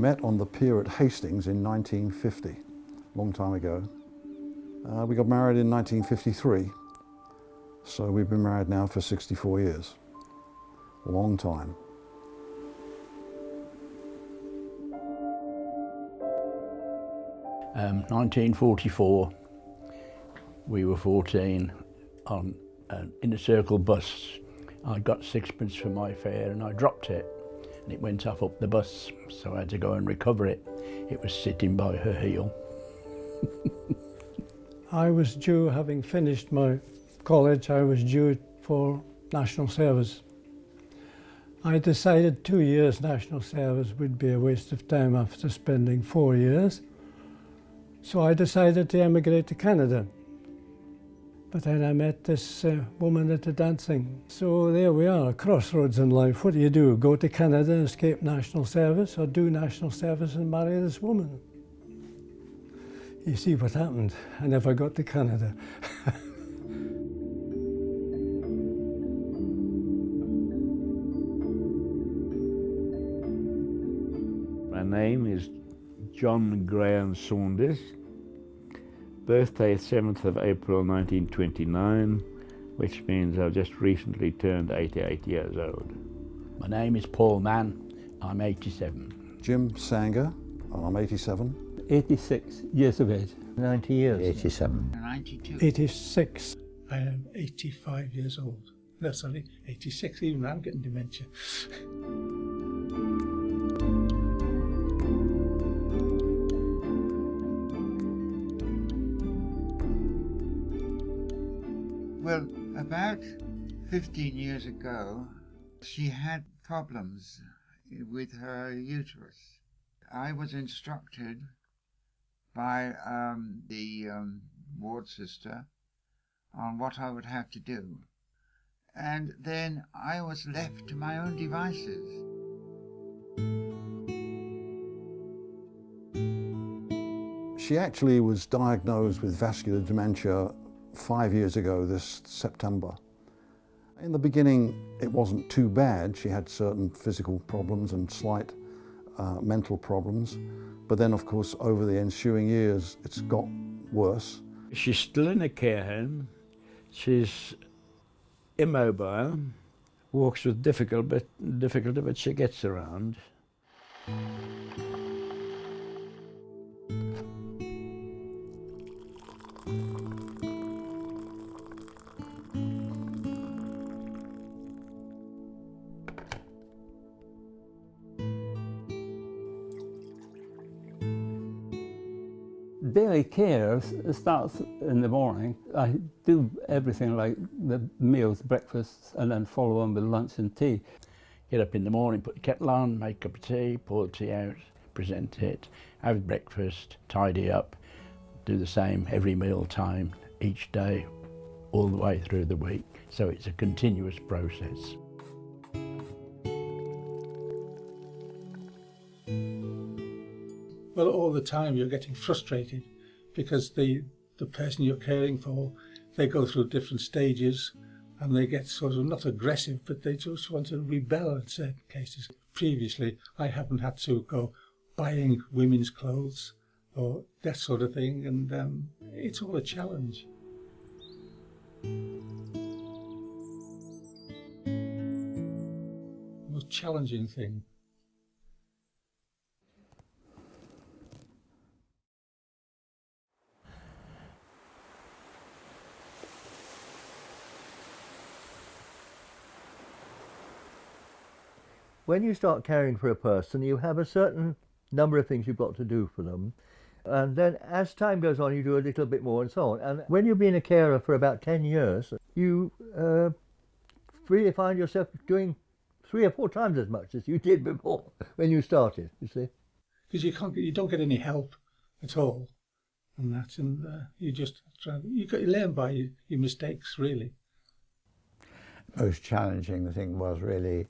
met on the pier at Hastings in 1950, a long time ago. We got married in 1953, so we've been married now for 64 years. A long time. In 1944, we were 14 on an inner circle bus. I got sixpence for my fare and I dropped it and it went off up the bus, so I had to go and recover it. It was sitting by her heel. I was due, having finished my college, I was due for national service. I decided 2 years national service would be a waste of time after spending 4 years. So I decided to emigrate to Canada. But then I met this woman at the dancing. So there we are, a crossroads in life. What do? Go to Canada and escape national service, or do national service and marry this woman? You see what happened. I never got to Canada. My name is John Graham Saunders. Birthday 7th of April 1929, which means I've just recently turned 88 years old. My name is Paul Mann. I'm 87. Jim Sanger, I'm 87. 86 years of age. 90 years. 87. 92. 86. I am 85 years old. No, sorry, 86, even I'm getting dementia. Well, about 15 years ago, she had problems with her uterus. I was instructed by the ward sister on what I would have to do. And then I was left to my own devices. She actually was diagnosed with vascular dementia 5 years ago this September. In the beginning, it wasn't too bad. She had certain physical problems and slight mental problems. But then, of course, over the ensuing years, it's got worse. She's still in a care home. She's immobile, walks with difficulty, but she gets around. Daily care starts in the morning. I do everything like the meals, breakfast, and then follow on with lunch and tea. Get up in the morning, put the kettle on, make a cup of tea, pour the tea out, present it, have breakfast, tidy up, do the same every meal time, each day, all the way through the week. So it's a continuous process. Well, all the time you're getting frustrated because the person you're caring for, they go through different stages and they get sort of not aggressive, but they just want to rebel in certain cases. Previously, I haven't had to go buying women's clothes or that sort of thing, and it's all a challenge. The most challenging thing. When you start caring for a person, you have a certain number of things you've got to do for them. And then as time goes on, you do a little bit more and so on. And when you've been a carer for about 10 years, you really find yourself doing 3 or 4 times as much as you did before when you started, you see. Because you don't get any help at all and that, and you just you learn by your mistakes, really. Most challenging thing was really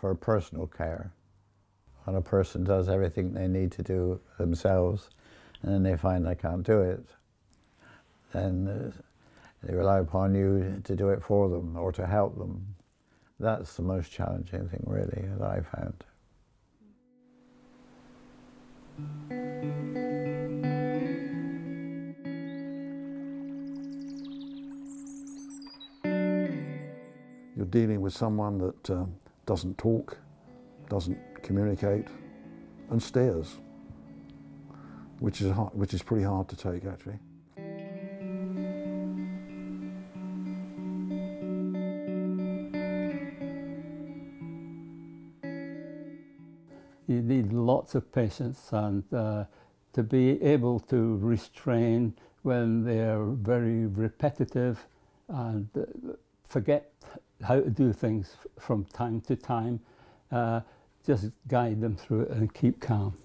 for personal care. When a person does everything they need to do themselves and then they find they can't do it, then they rely upon you to do it for them or to help them. That's the most challenging thing really that I found. You're dealing with someone that doesn't talk, doesn't communicate, and stares, which is pretty hard to take, actually. You need lots of patience and to be able to restrain when they're very repetitive and forget how to do things from time to time. Just guide them through it and keep calm.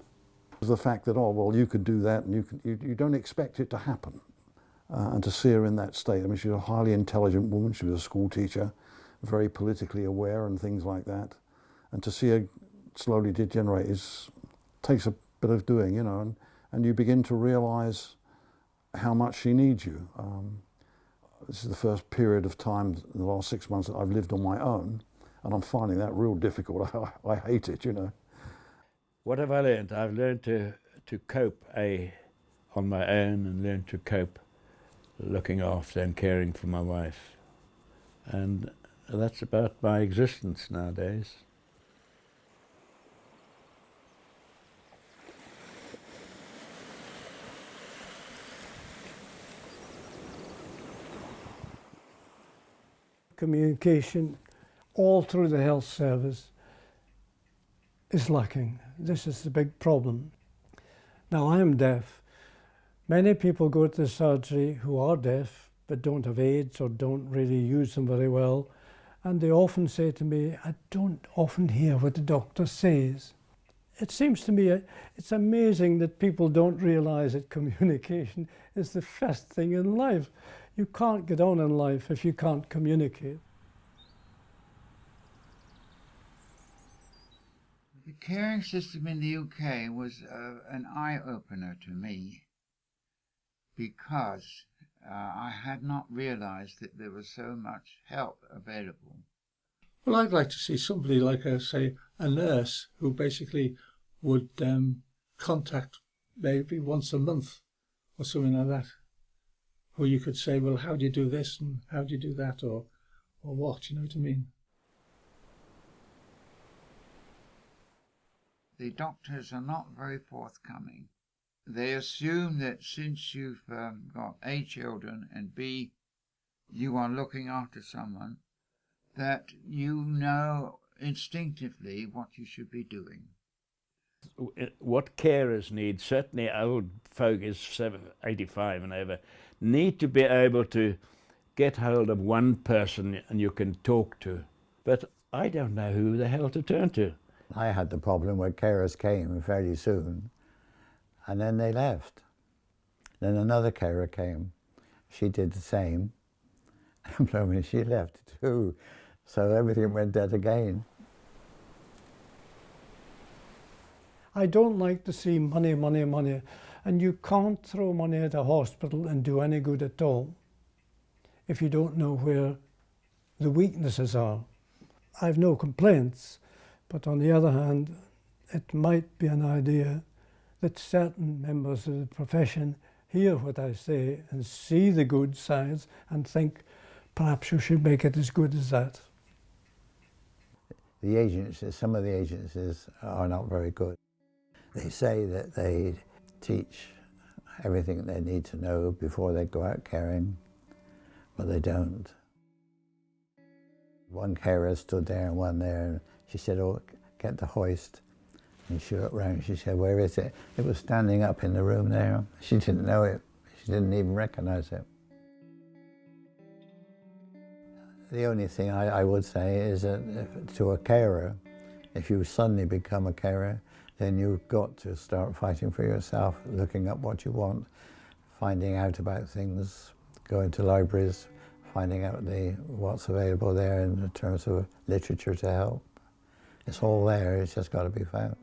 The fact that, oh, well, you could do that, and you don't expect it to happen. And to see her in that state, I mean, she's a highly intelligent woman, she was a school teacher, very politically aware and things like that. And to see her slowly degenerate takes a bit of doing, you know, and you begin to realise how much she needs you. This is the first period of time in the last 6 months that I've lived on my own, and I'm finding that real difficult. I hate it, you know. What have I learned? I've learned to cope on my own, and learned to cope looking after and caring for my wife. And that's about my existence nowadays. Communication all through the health service is lacking. This is the big problem. Now, I am deaf. Many people go to the surgery who are deaf but don't have aids or don't really use them very well, and they often say to me, I don't often hear what the doctor says. It seems to me it's amazing that people don't realise that communication is the first thing in life. You can't get on in life if you can't communicate. The caring system in the UK was an eye-opener to me, because I had not realised that there was so much help available. Well, I'd like to see somebody like, say, a nurse who basically would contact maybe once a month or something like that, where you could say, well, how do you do this and how do you do that, or what, you know what I mean? The doctors are not very forthcoming. They assume that since you've got A, children, and B, you are looking after someone, that you know instinctively what you should be doing. What carers need, certainly old folk is 85 and over, need to be able to get hold of one person and you can talk to. But I don't know who the hell to turn to. I had the problem where carers came fairly soon, and then they left. Then another carer came. She did the same, and she left too. So everything went dead again. I don't like to see money, money, money, and you can't throw money at a hospital and do any good at all if you don't know where the weaknesses are. I've no complaints, but on the other hand, it might be an idea that certain members of the profession hear what I say and see the good sides and think perhaps you should make it as good as that. The agencies, some of the agencies are not very good. They say that they teach everything they need to know before they go out caring, but they don't. One carer stood there and one there, and she said, oh, get the hoist. And she looked round, she said, where is it? It was standing up in the room there. She didn't know it. She didn't even recognise it. The only thing I would say is that to a carer, if you suddenly become a carer, then you've got to start fighting for yourself, looking up what you want, finding out about things, going to libraries, finding out what's available there in terms of literature to help. It's all there, it's just got to be found.